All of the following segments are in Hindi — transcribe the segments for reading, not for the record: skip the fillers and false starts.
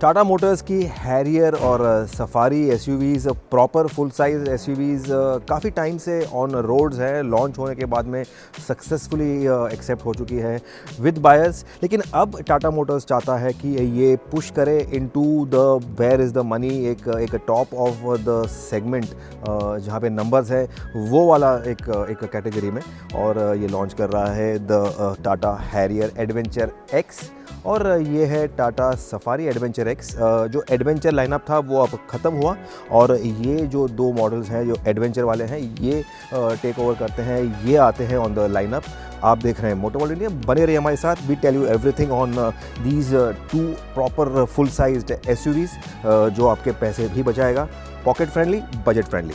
टाटा मोटर्स की हैरियर और safari SUVs proper full size SUVs काफ़ी टाइम से ऑन रोड्स है, लॉन्च होने के बाद में सक्सेसफुली एक्सेप्ट हो चुकी है विद बायर्स। लेकिन अब टाटा मोटर्स चाहता है कि ये पुश करे into the where is the money, एक टॉप ऑफ द सेगमेंट जहाँ पे नंबर्स है वो वाला एक कैटेगरी में, और ये लॉन्च कर रहा है the Tata Harrier Adventure x और ये है टाटा सफारी एडवेंचर एक्स। जो एडवेंचर लाइनअप था वो अब ख़त्म हुआ और ये जो दो मॉडल्स हैं जो एडवेंचर वाले हैं ये टेक ओवर करते हैं, ये आते हैं ऑन द लाइनअप। आप देख रहे हैं मोटर वर्ल्ड इंडिया, बने रहिए हमारे साथ। We tell you everything on these two proper full sized SUVs जो आपके पैसे भी बचाएगा, pocket friendly, budget friendly.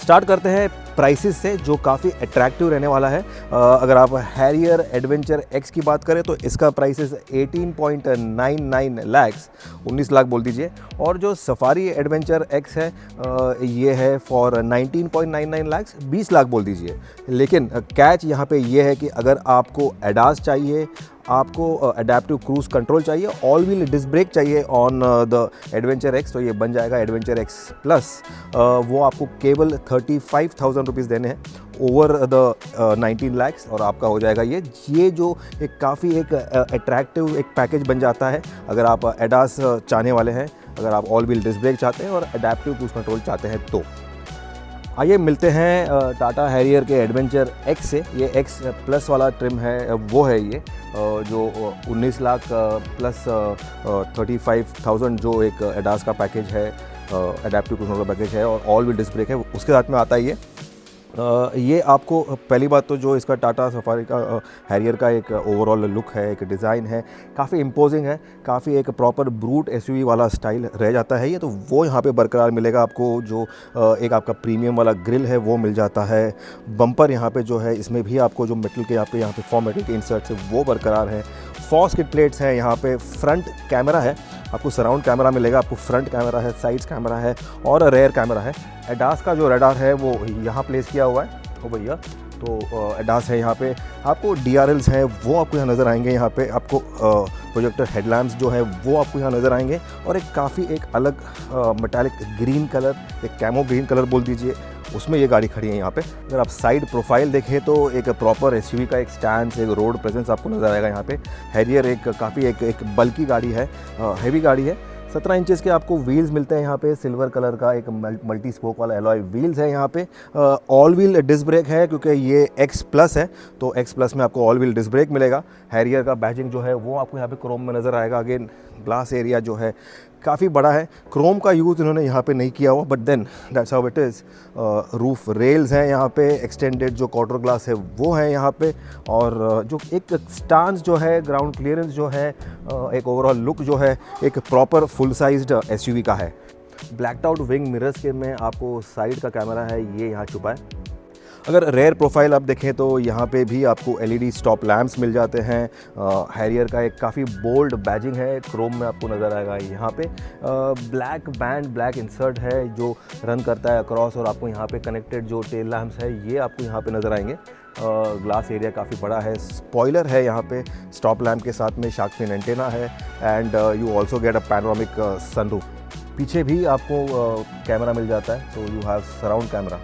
Start करते हैं प्राइसेस से जो काफ़ी अट्रैक्टिव रहने वाला है। अगर आप हैरियर एडवेंचर एक्स की बात करें तो इसका प्राइसेस 18.99 लाख्स, 19 लाख बोल दीजिए, और जो सफारी एडवेंचर एक्स है ये है फॉर 19.99 लाख्स, 20 लाख बोल दीजिए। लेकिन कैच यहाँ पे ये है कि अगर आपको एडास चाहिए, आपको अडेप्टिव क्रूज़ कंट्रोल चाहिए, ऑल व्हील डिस्क ब्रेक चाहिए ऑन द एडवेंचर एक्स, तो ये बन जाएगा एडवेंचर एक्स प्लस। वो आपको केवल 35,000 रुपीज़ देने हैं ओवर द 19 लाख्स और आपका हो जाएगा ये जो एक काफ़ी एक अट्रैक्टिव एक पैकेज बन जाता है अगर आप एडास चाहने वाले हैं, अगर आप ऑल व्हील डिस्क ब्रेक चाहते हैं और अडेप्टिव क्रूज़ कंट्रोल चाहते हैं तो। आइए मिलते हैं टाटा हैरियर के एडवेंचर एक्स से। ये एक्स प्लस वाला ट्रिम है, वो है ये जो 19 लाख प्लस 35,000 जो एक एडास का पैकेज है, अडेप्टिव क्रूज़ कंट्रोल पैकेज है और ऑल व्हील डिस्क ब्रेक है, उसके साथ में आता है ये आपको पहली बात तो जो इसका टाटा सफारी का हैरियर का एक ओवरऑल लुक है, एक डिज़ाइन है, काफ़ी इम्पोजिंग है, काफ़ी एक प्रॉपर ब्रूट एसयूवी वाला स्टाइल रह जाता है ये, तो वो यहाँ पे बरकरार मिलेगा आपको। जो एक आपका प्रीमियम वाला ग्रिल है वो मिल जाता है। बम्पर यहाँ पे जो है इसमें भी आपको जो मेटल के यहाँ पे फॉर्म मेटल के इंसर्ट्स है वो बरकरार है। फॉक्स किट प्लेट्स हैं यहाँ पे, फ्रंट कैमरा है, आपको सराउंड कैमरा मिलेगा, आपको फ्रंट कैमरा है, साइड्स कैमरा है और रेयर कैमरा है। एडास का जो रडार है वो यहाँ प्लेस किया हुआ है ओ भैया, तो एडास है यहाँ पे। आपको DRLs हैं वो आपको यहाँ नज़र आएंगे, यहाँ पे आपको प्रोजेक्टर हेडलैम्प्स जो है वो आपको यहाँ नज़र आएंगे और एक काफ़ी एक अलग मेटालिक ग्रीन कलर, एक कैमो ग्रीन कलर बोल दीजिए, उसमें ये गाड़ी खड़ी है यहाँ पे। अगर आप साइड प्रोफाइल देखें तो एक प्रॉपर एसयूवी का एक स्टैंड, एक रोड प्रेजेंस आपको नज़र आएगा यहाँ पे। हैरियर एक काफ़ी एक बल्की गाड़ी है, हैवी गाड़ी है। 17 इंचेस के आपको व्हील्स मिलते हैं यहाँ पे, सिल्वर कलर का एक मल्टी स्पोक वाला एलॉय व्हील्स है यहाँ पे। ऑल व्हील डिस्क ब्रेक है क्योंकि ये एक्स प्लस है, तो एक्स प्लस में आपको ऑल व्हील डिस्क ब्रेक मिलेगा। हैरियर का बैजिंग जो है वो आपको यहाँ पे क्रोम में नज़र आएगा। अगेन ग्लास एरिया जो है काफ़ी बड़ा है, क्रोम का यूज़ इन्होंने यहाँ पे नहीं किया हुआ, but then that's how it is. Roof rails हैं यहाँ पे, एक्सटेंडेड जो क्वार्टर ग्लास है वो है यहाँ पे, और जो एक स्टांस जो है, ग्राउंड क्लियरेंस जो है, एक ओवरऑल लुक जो है एक प्रॉपर फुल साइज्ड एसयूवी का है। ब्लैक्ड आउट विंग मिरर्स के में आपको साइड का कैमरा है ये यहाँ छुपा है। अगर रेयर प्रोफाइल आप देखें तो यहाँ पे भी आपको LED स्टॉप लैम्प्स मिल जाते हैं। हैरियर का एक काफ़ी बोल्ड बैजिंग है, क्रोम में आपको नज़र आएगा यहाँ पे। ब्लैक बैंड, ब्लैक इंसर्ट है जो रन करता है अक्रॉस, और आपको यहाँ पे कनेक्टेड जो टेल लैम्प्स है ये आपको यहाँ पे नज़र आएंगे। ग्लास एरिया काफ़ी बड़ा है, स्पॉइलर है यहाँ पे, स्टॉप लैम्प के साथ में शार्क फिन एंटेना है, and you also get a panoramic sunroof. पीछे भी आपको कैमरा मिल जाता है, तो यू हैव सराउंड कैमरा।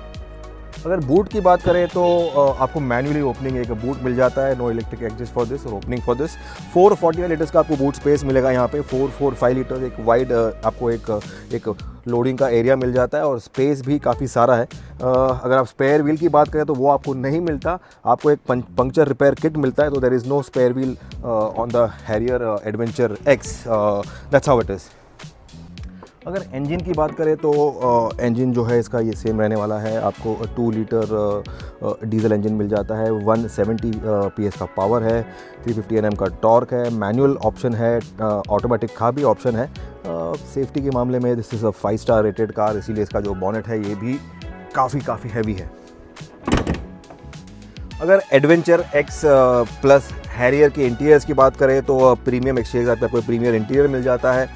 अगर बूट की बात करें तो आपको मैन्युअली ओपनिंग एक बूट मिल जाता है, no electric exist for this और ओपनिंग फॉर दिस। 440 लीटर्स का आपको बूट स्पेस मिलेगा यहाँ पे, 445 लीटर एक वाइड आपको एक लोडिंग का एरिया मिल जाता है और स्पेस भी काफ़ी सारा है। अगर आप स्पेयर व्हील की बात करें तो वो आपको नहीं मिलता, आपको एक पंक्चर रिपेयर किट मिलता है, तो there is no spare wheel on the Harrier Adventure X, that's how it is. अगर इंजन की बात करें तो इंजन जो है इसका ये सेम रहने वाला है। आपको 2 लीटर डीजल इंजन मिल जाता है, 170 PS का पावर है, 350 Nm का टॉर्क है, मैनुअल ऑप्शन है, ऑटोमेटिक का भी ऑप्शन है। सेफ्टी के मामले में this is a 5 star rated car, इसीलिए इसका जो बॉनेट है ये भी काफ़ी हैवी है। अगर एडवेंचर एक्स प्लस हैरियर के इंटीरियर्स की बात करें तो प्रीमियम एक्सचेंज आता है, आपको प्रीमियर इंटीरियर मिल जाता है।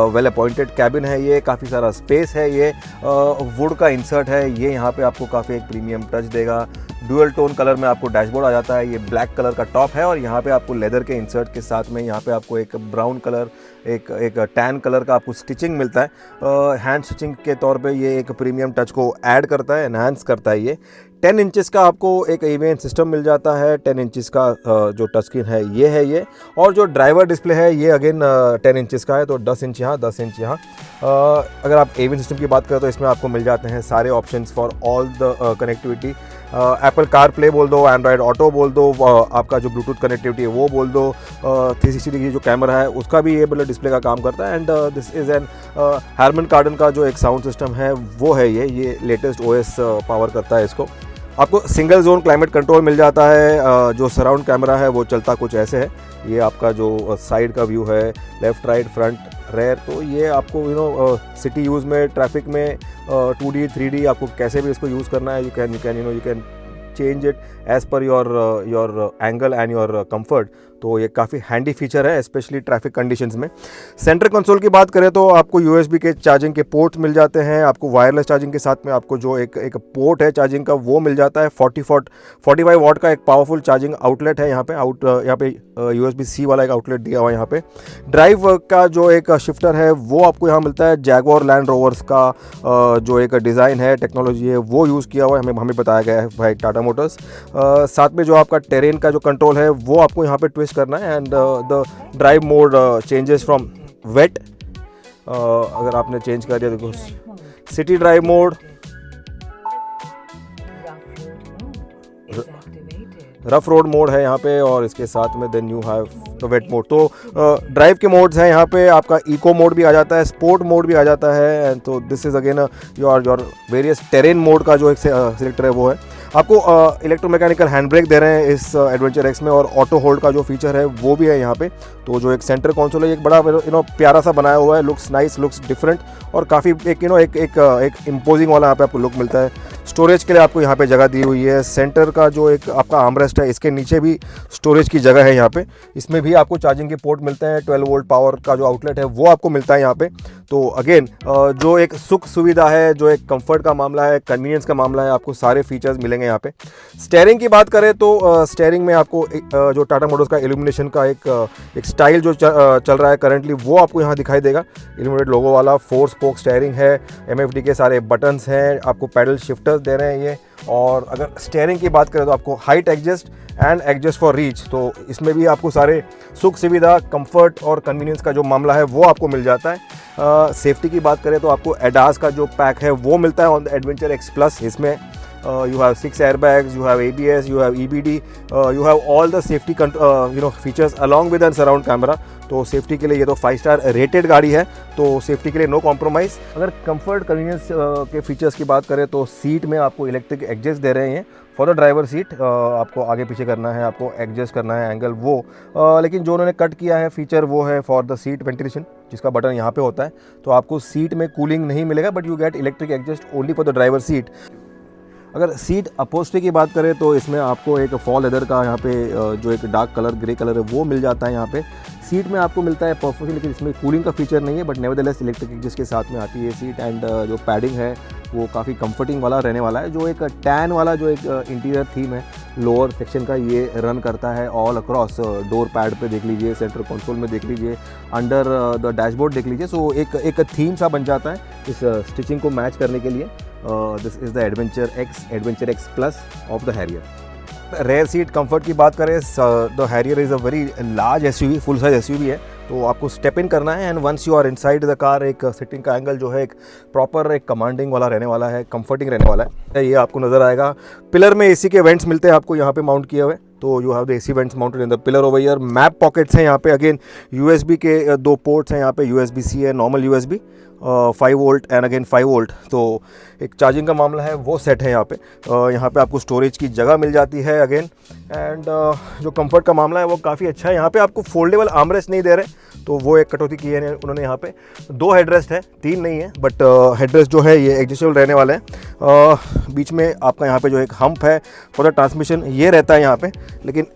वेल अपॉइंटेड कैबिन है ये, काफ़ी सारा स्पेस है ये, वुड का इंसर्ट है ये, यहाँ पे आपको काफ़ी एक प्रीमियम टच देगा। डुअल टोन कलर में आपको डैशबोर्ड आ जाता है, ये ब्लैक कलर का टॉप है और यहाँ पे आपको लेदर के इंसर्ट के साथ में यहाँ पे आपको एक ब्राउन कलर, एक टैन कलर का आपको स्टिचिंग मिलता है। हैंड स्टिचिंग के तौर पे ये एक प्रीमियम टच को ऐड करता है, एनहांस करता है ये। 10 इंचेस का आपको एक EVN सिस्टम मिल जाता है। 10 इंचेस का जो टच स्क्रीन है ये, और जो ड्राइवर डिस्प्ले है ये अगेन 10 इंचेस का है, तो 10 इंच यहाँ 10 इंच यहाँ। अगर आप EVN सिस्टम की बात करें तो इसमें आपको मिल जाते हैं सारे options for all the connectivity. Apple car play बोल दो, एंड्रॉयड ऑटो बोल दो, आपका जो ब्लूटूथ कनेक्टिविटी है वो बोल दो, 360 डिग्री जो कैमरा है उसका भी ये मतलब डिस्प्ले का काम करता है। And this is an Harman कार्डन का जो एक साउंड सिस्टम है वो है ये लेटेस्ट OS पावर करता है इसको। आपको सिंगल जोन क्लाइमेट कंट्रोल मिल जाता है। जो सराउंड कैमरा है वो चलता कुछ ऐसे है, ये आपका जो साइड का व्यू है, लेफ़्ट राइट फ्रंट रेयर, तो ये आपको सिटी यूज़ में, ट्रैफिक में 2D 3D आपको कैसे भी इसको यूज़ करना है, you can change it as per your angle and your comfort. तो ये काफ़ी हैंडी फीचर है स्पेशली ट्रैफिक कंडीशंस में। सेंटर कंसोल की बात करें तो आपको USB के चार्जिंग के पोर्ट्स मिल जाते हैं। आपको वायरलेस चार्जिंग के साथ में आपको जो एक पोर्ट है चार्जिंग का वो मिल जाता है। 45 वाट का एक पावरफुल चार्जिंग आउटलेट है यहाँ पे USB-C वाला एक आउटलेट दिया हुआ है यहाँ पे। ड्राइव का जो एक शिफ्टर है वो आपको यहाँ मिलता है। जैगुआर लैंड रोवर्स का जो एक डिज़ाइन है, टेक्नोलॉजी है वो यूज़ किया हुआ है, हमें बताया गया है भाई टाटा मोटर्स। साथ में जो आपका टेरेन का जो कंट्रोल है वो आपको यहाँ पे ट्विस्ट करना है। And the drive mode changes from wet, अगर आपने चेंज कर दिया, देखो city drive mode, rough road mode है यहाँ पे, और इसके साथ में then you have the wet mode. तो ड्राइव के मोड्स हैं यहाँ पे, आपका इको मोड भी आ जाता है, स्पोर्ट मोड भी आ जाता है। एंड तो this is again your various terrain mode का जो एक सिलेक्टर है वो है। आपको इलेक्ट्रोमैकेनिकल हैंड ब्रेक दे रहे हैं इस एडवेंचर एक्स में, और ऑटो होल्ड का जो फीचर है वो भी है यहाँ पे। तो जो एक सेंटर कंसोल है एक बड़ा प्यारा सा बनाया हुआ है, लुक्स नाइस, लुक्स डिफरेंट, और काफ़ी एक इम्पोजिंग वाला यहाँ पे आपको लुक मिलता है। स्टोरेज के लिए आपको यहाँ पे जगह दी हुई है। सेंटर का जो एक आपका आर्मरेस्ट है इसके नीचे भी स्टोरेज की जगह है यहाँ पे। इसमें भी आपको चार्जिंग के पोर्ट मिलते हैं। 12 वोल्ट पावर का जो आउटलेट है वो आपको मिलता है यहाँ पे। तो अगेन जो एक सुख सुविधा है, जो एक कंफर्ट का मामला है, कन्वीनियंस का मामला है, आपको सारे फीचर्स मिलेंगे यहाँ पे। स्टीयरिंग की बात करें तो स्टीयरिंग में आपको जो टाटा मोटर्स का इल्यूमिनेशन का एक स्टाइल जो चल रहा है करंटली वो आपको यहाँ दिखाई देगा। इल्यूमिनेटेड लोगो वाला 4 स्पोक स्टीयरिंग है, MFD के सारे बटन्स हैं, आपको पैडल शिफ्टर्स दे रहे हैं ये। और अगर स्टीयरिंग की बात करें तो आपको height adjust and adjust for reach, तो इसमें भी आपको सारे सुख सुविधा, कंफर्ट और कन्वीनियंस का जो मामला है वो आपको मिल जाता है। सेफ्टी की बात करें तो आपको ADAS का जो पैक है वो मिलता है on the Adventure X plus. इसमें you have 6 airbags, you have ABS, you have EBD, you have all the safety features along with an surround camera। तो सेफ्टी के लिए ये तो 5 स्टार रेटेड गाड़ी है, तो सेफ्टी के लिए नो कॉम्प्रोमाइज़। अगर कंफर्ट कन्वीनियंस के फीचर्स की बात करें तो सीट में आपको इलेक्ट्रिक एडजस्ट दे रहे हैं फॉर द ड्राइवर सीट। आपको आगे पीछे करना है, आपको एडजस्ट करना है एंगल वो, लेकिन जो उन्होंने कट किया है फीचर वो है फॉर द सीट वेंटिलेशन, जिसका बटन यहाँ पे होता है। तो आपको सीट में कूलिंग नहीं मिलेगा, but you get electric adjust only for the driver seat. अगर सीट अपहोल्स्ट्री की बात करें तो इसमें आपको एक फॉल लेदर का यहाँ पे जो एक डार्क कलर ग्रे कलर है वो मिल जाता है यहाँ पे। सीट में आपको मिलता है परफेक्टली, लेकिन इसमें कूलिंग का फीचर नहीं है, बट नेवरदलेस इलेक्ट्रिक एडजस्ट के साथ में आती है सीट। एंड जो पैडिंग है वो काफ़ी कंफर्टिंग वाला रहने वाला है। जो एक टैन वाला जो एक इंटीरियर थीम है लोअर सेक्शन का, ये रन करता है ऑल अक्रॉस। डोर पैड पे देख लीजिए, सेंटर कंसोल में देख लीजिए, अंडर द डैशबोर्ड देख लीजिए। सो एक थीम सा बन जाता है इस स्टिचिंग को मैच करने के लिए। This is the Adventure X plus of the Harrier. Rear seat comfort की बात करें, the Harrier is a very large SUV, full size SUV है। तो आपको स्टेप इन करना है and once you are inside the car, एक सिटिंग का एंगल जो है एक प्रॉपर एक कमांडिंग वाला रहने वाला है, कंफर्टिंग रहने वाला है। ये आपको नज़र आएगा। पिलर में AC के वेंट्स मिलते हैं आपको यहाँ पे माउंट किए हुए, तो you have the AC vents mounted in the pillar over here. Map pockets हैं यहाँ पे। अगेन USB के 2 पोर्ट्स हैं यहाँ पे, USB-C है, normal USB 5 volt and again 5 volt. तो एक चार्जिंग का मामला है वो सेट है यहाँ पे। यहाँ पे आपको स्टोरेज की जगह मिल जाती है अगेन। एंड जो कंफर्ट का मामला है वो काफ़ी अच्छा है। यहाँ पे आपको फोल्डेबल आर्मरेस्ट नहीं दे रहे, तो वो एक कटौती की है उन्होंने। यहाँ पे 2 हेडरेस्ट है, 3 नहीं है, बट हेडरेस्ट जो है ये एडजस्टेबल रहने वाले हैं। बीच में आपका यहाँ पे जो एक हम्प है फॉर द ट्रांसमिशन ये रहता है यहाँ पे। लेकिन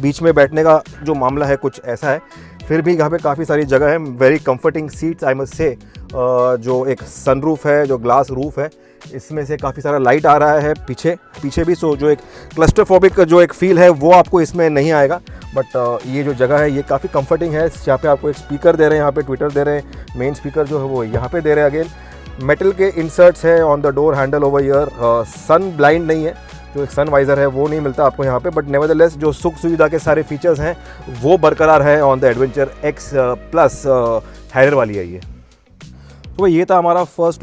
बीच में बैठने का जो मामला है कुछ ऐसा है। फिर भी यहाँ पे काफ़ी सारी जगह है, very comforting seats I must say. जो एक सनरूफ है, जो ग्लास रूफ है, इसमें से काफ़ी सारा लाइट आ रहा है पीछे भी। सो जो एक क्लस्टरफोबिक जो एक फ़ील है वो आपको इसमें नहीं आएगा। बट ये जो जगह है ये काफ़ी कंफर्टिंग है। यहाँ पे आपको एक स्पीकर दे रहे हैं, यहाँ पे ट्विटर दे रहे हैं, मेन स्पीकर जो है वो यहाँ पे दे रहे हैं। अगेन मेटल के इंसर्ट्स हैं on the door handle over here. Sun blind नहीं है, जो एक सन वाइज़र है वो नहीं मिलता आपको यहाँ पे, बट नेवरदलेस जो सुख सुविधा के सारे फीचर्स हैं वो बरकरार है on the Adventure X plus Harrier वाली है ये। तो ये था हमारा first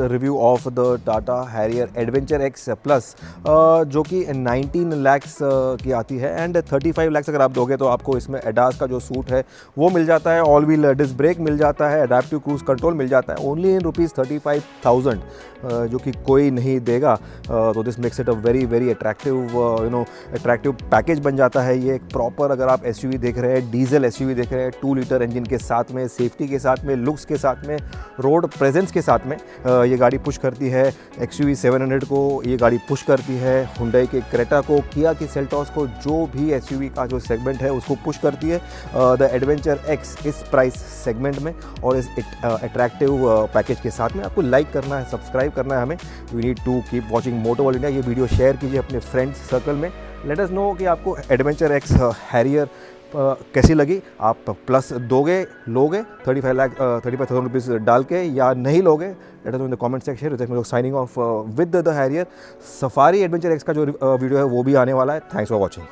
review of the Tata Harrier Adventure X plus, जो कि 19 लाख्स की आती है एंड 35 लाख्स अगर आप दोगे तो आपको इसमें एडास का जो सूट है वो मिल जाता है, ऑल व्हील डिस्क ब्रेक मिल जाता है, एडेप्टिव क्रूज कंट्रोल मिल जाता है, ओनली इन ₹35,000, जो कि कोई नहीं देगा। तो this makes it a very attractive package बन जाता है ये। एक प्रॉपर अगर आप एसयूवी देख रहे हैं, डीजल एसयूवी देख रहे हैं, 2 लीटर इंजन के साथ में, सेफ्टी के साथ में, लुक्स के साथ में, रोड प्रेजेंस के साथ में ये गाड़ी पुश करती है। XUV 700 को ये गाड़ी पुश करती है, हुंडई के क्रेटा को, किया की सेल्टॉस को, जो भी एसयूवी का जो सेगमेंट है उसको पुश करती है द एडवेंचर एक्स इस प्राइस सेगमेंट में और इस अट्रैक्टिव पैकेज के साथ में। आपको लाइक करना है, सब्सक्राइब करना है हमें। We need to keep watching Moto World India. ये वीडियो शेयर कीजिए अपने फ्रेंड्स सर्कल में। लेट अस नो कि आपको एडवेंचर एक्स हैरियर कैसी लगी। आप प्लस लोगे 35,000 रुपीज़ डाल के या नहीं लोगे? Late us no in the comment section. Signing off with the Harrier. Safari adventure x का जो वीडियो है वो भी आने वाला है। Thanks for watching.